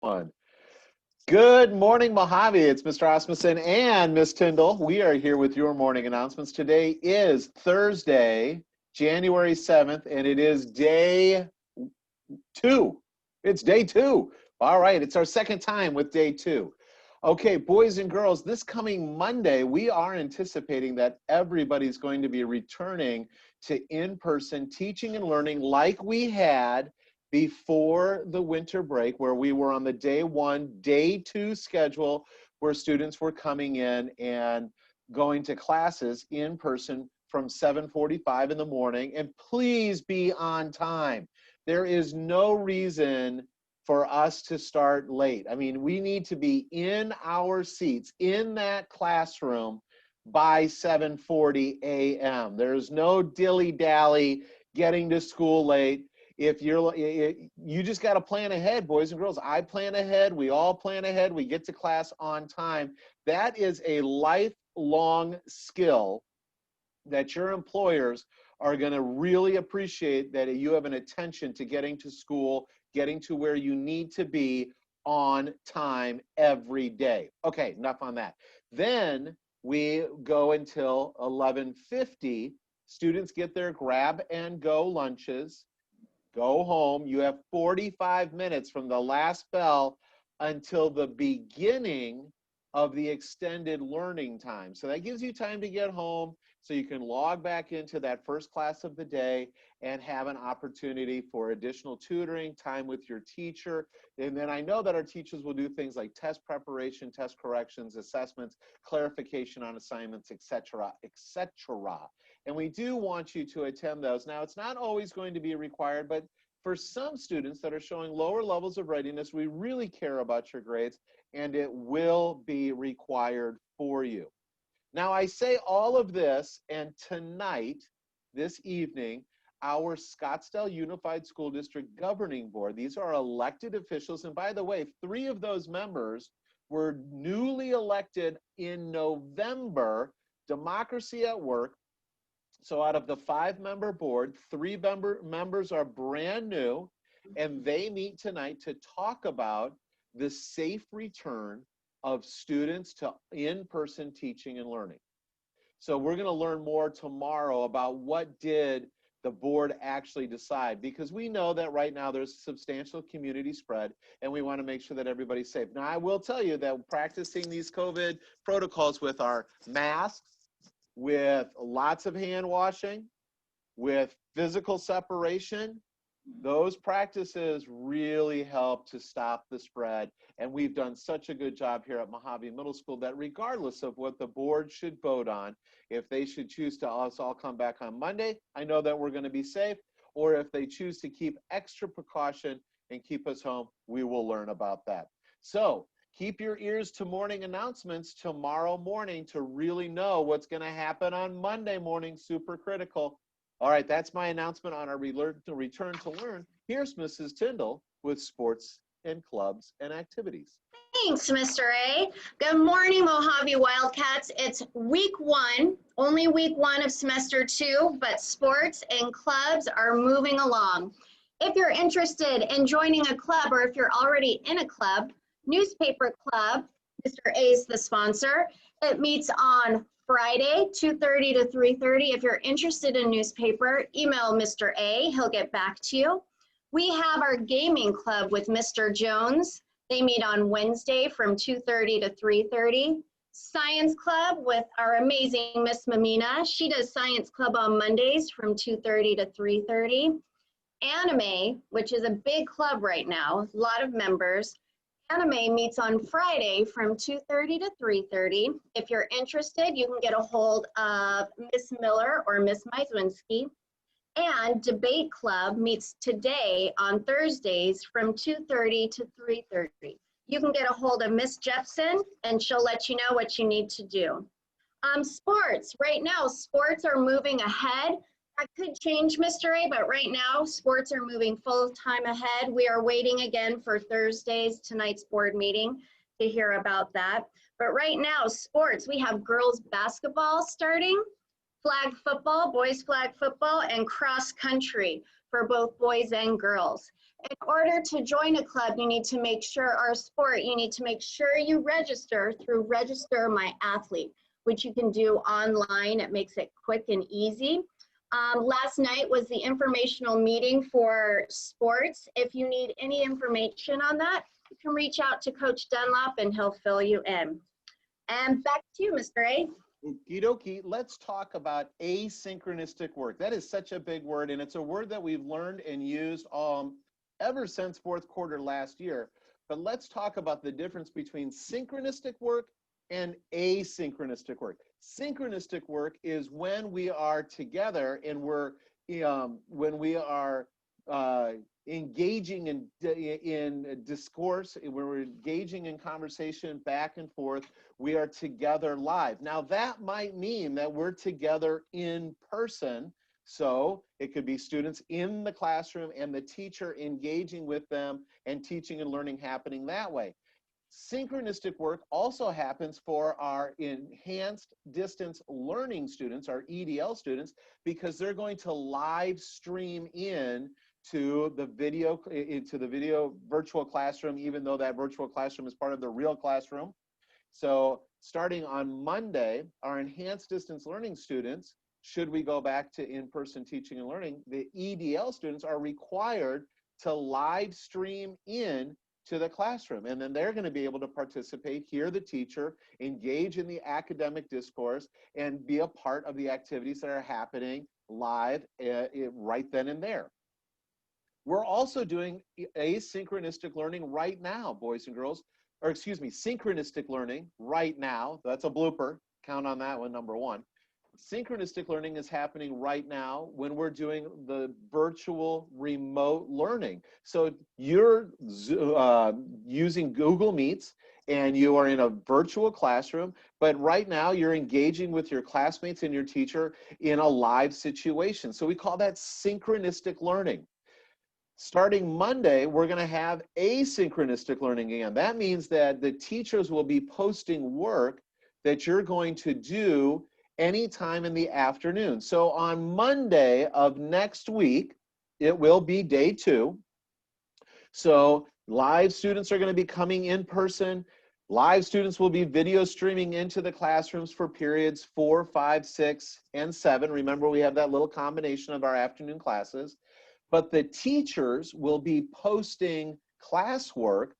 One. Good morning, Mojave. It's Mr. Asmussen and Miss Tyndall. We are here with your morning announcements. Today is Thursday, January 7th, and it is day 2. It's day 2. All right, it's our second time with day 2. Okay, boys and girls, this coming Monday, we are anticipating that everybody's going to be returning to in-person teaching and learning like we had before the winter break, where we were on the day 1, day 2 schedule, where students were coming in and going to classes in person from 7:45 in the morning. And please be on time. There is no reason for us to start late. I mean, we need to be in our seats in that classroom by 7:40 a.m. There's no dilly-dally getting to school late. If you just got to plan ahead, boys and girls. I plan ahead. We all plan ahead. We get to class on time. That is a lifelong skill that your employers are going to really appreciate, that you have an attention to getting to school, getting to where you need to be on time every day. Okay, enough on that. Then we go until 11:50. Students get their grab and go lunches, go home. You have 45 minutes from the last bell until the beginning of the extended learning time. So that gives you time to get home so you can log back into that first class of the day and have an opportunity for additional tutoring, time with your teacher. And then I know that our teachers will do things like test preparation, test corrections, assessments, clarification on assignments, etc., etc. And we do want you to attend those. Now, it's not always going to be required, but for some students that are showing lower levels of readiness, we really care about your grades, and it will be required for you. Now, I say all of this, and tonight, this evening, our Scottsdale Unified School District Governing Board, these are elected officials, and by the way, 3 of those members were newly elected in November, democracy at work. So out of the 5-member board, 3 members are brand new, and they meet tonight to talk about the safe return of students to in-person teaching and learning. So we're going to learn more tomorrow about what did the board actually decide, because we know that right now there's substantial community spread, and we want to make sure that everybody's safe. Now, I will tell you that practicing these COVID protocols with our masks, with lots of hand washing, with physical separation, those practices really help to stop the spread. And we've done such a good job here at Mojave Middle School that regardless of what the board should vote on, if they should choose to us all come back on Monday, I know that we're going to be safe. Or if they choose to keep extra precaution and keep us home, we will learn about that. So keep your ears to morning announcements tomorrow morning to really know what's going to happen on Monday morning. Super critical. All right, that's my announcement on our return to learn. Here's Mrs. Tyndall with sports and clubs and activities. Thanks, Mr. A. Good morning, Mojave Wildcats. It's week 1, only week 1 of semester 2, but sports and clubs are moving along. If you're interested in joining a club, or if you're already in a club, Newspaper Club, Mr. A is the sponsor. It meets on Friday, 2:30 to 3:30. If you're interested in newspaper, email Mr. A. He'll get back to you. We have our gaming club with Mr. Jones. They meet on Wednesday from 2:30 to 3:30. Science club with our amazing Miss Mamina. She does science club on Mondays from 2:30 to 3:30. Anime, which is a big club right now, a lot of members. Anime meets on Friday from 2:30 to 3:30. If you're interested, you can get a hold of Miss Miller or Miss Mizwinski. And Debate Club meets today on Thursdays from 2:30 to 3:30. You can get a hold of Miss Jepson, and she'll let you know what you need to do. Sports, right now, sports are moving ahead. That could change, Mr. A, but right now, sports are moving full time ahead. We are waiting again for tonight's board meeting to hear about that. But right now, sports, we have girls basketball starting, flag football, boys flag football, and cross country for both boys and girls. In order to join a club, you need to make sure, or a sport, you need to make sure you register through Register My Athlete, which you can do online. It makes it quick and easy. Last night was the informational meeting for sports. If you need any information on that, you can reach out to Coach Dunlop and he'll fill you in. And back to you, Mr. A. Okie dokie. Let's talk about asynchronistic work. That is such a big word, and it's a word that we've learned and used ever since fourth quarter last year. But let's talk about the difference between synchronistic work and asynchronistic work. Synchronistic work is when we are together and when we are engaging in discourse, we're engaging in conversation back and forth, we are together live. Now that might mean that we're together in person, so it could be students in the classroom and the teacher engaging with them and teaching and learning happening that way. Synchronistic work also happens for our enhanced distance learning students, our EDL students, because they're going to live stream in to the video virtual classroom, even though that virtual classroom is part of the real classroom. So starting on Monday, our enhanced distance learning students, should we go back to in-person teaching and learning, the EDL students are required to live stream in to the classroom, and then they're going to be able to participate, hear the teacher, engage in the academic discourse, and be a part of the activities that are happening live right then and there. We're also doing asynchronistic learning right now, boys and girls, or excuse me, synchronistic learning right now. That's a blooper. Count on that one, number one. Synchronistic learning is happening right now when we're doing the virtual remote learning. So you're using Google Meets and you are in a virtual classroom, but right now you're engaging with your classmates and your teacher in a live situation. So we call that synchronistic learning. Starting Monday, we're going to have asynchronistic learning again. That means that the teachers will be posting work that you're going to do anytime in the afternoon. So on Monday of next week, it will be day 2. So live students are going to be coming in person. Live students will be video streaming into the classrooms for periods 4, 5, 6, and 7. Remember, we have that little combination of our afternoon classes. But the teachers will be posting classwork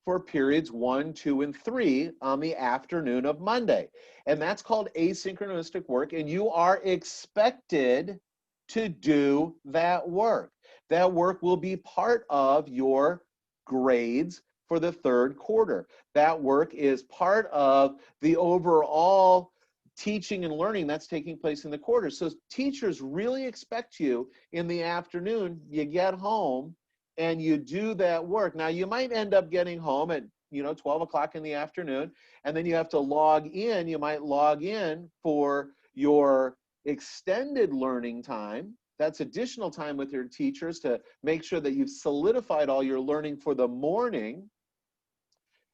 for periods 1, 2, and 3 on the afternoon of Monday. And that's called asynchronistic work, and you are expected to do that work. That work will be part of your grades for the 3rd quarter. That work is part of the overall teaching and learning that's taking place in the quarter. So teachers really expect you in the afternoon, you get home and you do that work. Now you might end up getting home at 12 o'clock in the afternoon, and then you have to log in. You might log in for your extended learning time. That's additional time with your teachers to make sure that you've solidified all your learning for the morning.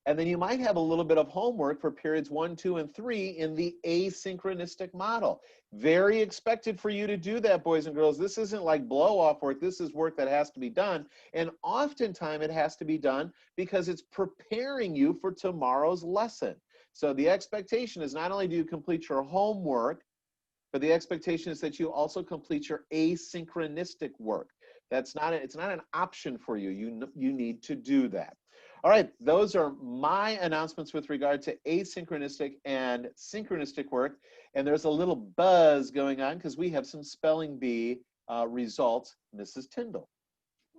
And then you might have a little bit of homework for periods 1, 2, and 3 in the asynchronistic model. Very expected for you to do that, boys and girls. This isn't like blow-off work. This is work that has to be done. And oftentimes it has to be done because it's preparing you for tomorrow's lesson. So the expectation is not only do you complete your homework, but the expectation is that you also complete your asynchronistic work. It's not an option for you. You need to do that. All right, those are my announcements with regard to asynchronistic and synchronistic work. And there's a little buzz going on because we have some spelling bee results. Mrs. Tyndall.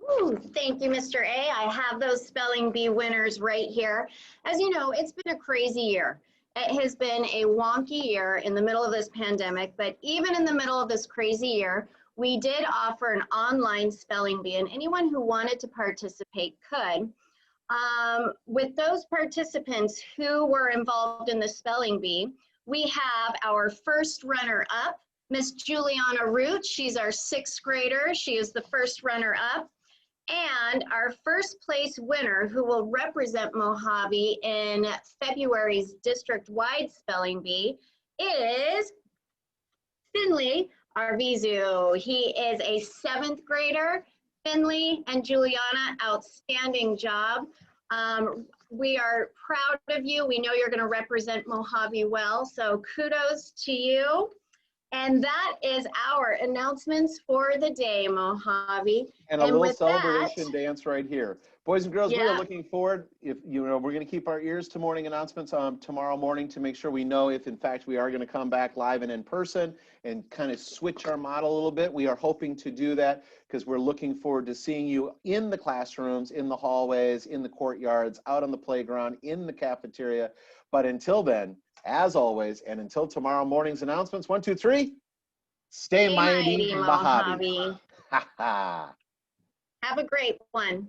Ooh, thank you, Mr. A. I have those spelling bee winners right here. As you know, it's been a crazy year. It has been a wonky year in the middle of this pandemic, but even in the middle of this crazy year, we did offer an online spelling bee, and anyone who wanted to participate could. With those participants who were involved in the spelling bee, we have our first runner-up, Miss Juliana Root. She's our 6th grader. She is the first runner-up. And our first place winner, who will represent Mojave in February's district-wide spelling bee, is Finley Arvizu. He is a 7th grader. Finley and Juliana, outstanding job. We are proud of you. We know you're going to represent Mojave well, so kudos to you. And that is our announcements for the day, Mojave. And a little with celebration dance right here. Boys and girls, we are Yeah. looking forward. If you know, we're going to keep our ears to morning announcements tomorrow morning to make sure we know if in fact we are going to come back live and in person and kind of switch our model a little bit. We are hoping to do that because we're looking forward to seeing you in the classrooms, in the hallways, in the courtyards, out on the playground, in the cafeteria. But until then, as always, and until tomorrow morning's announcements, 1, 2, 3, stay mighty, Mojave. Ha ha. Have a great one.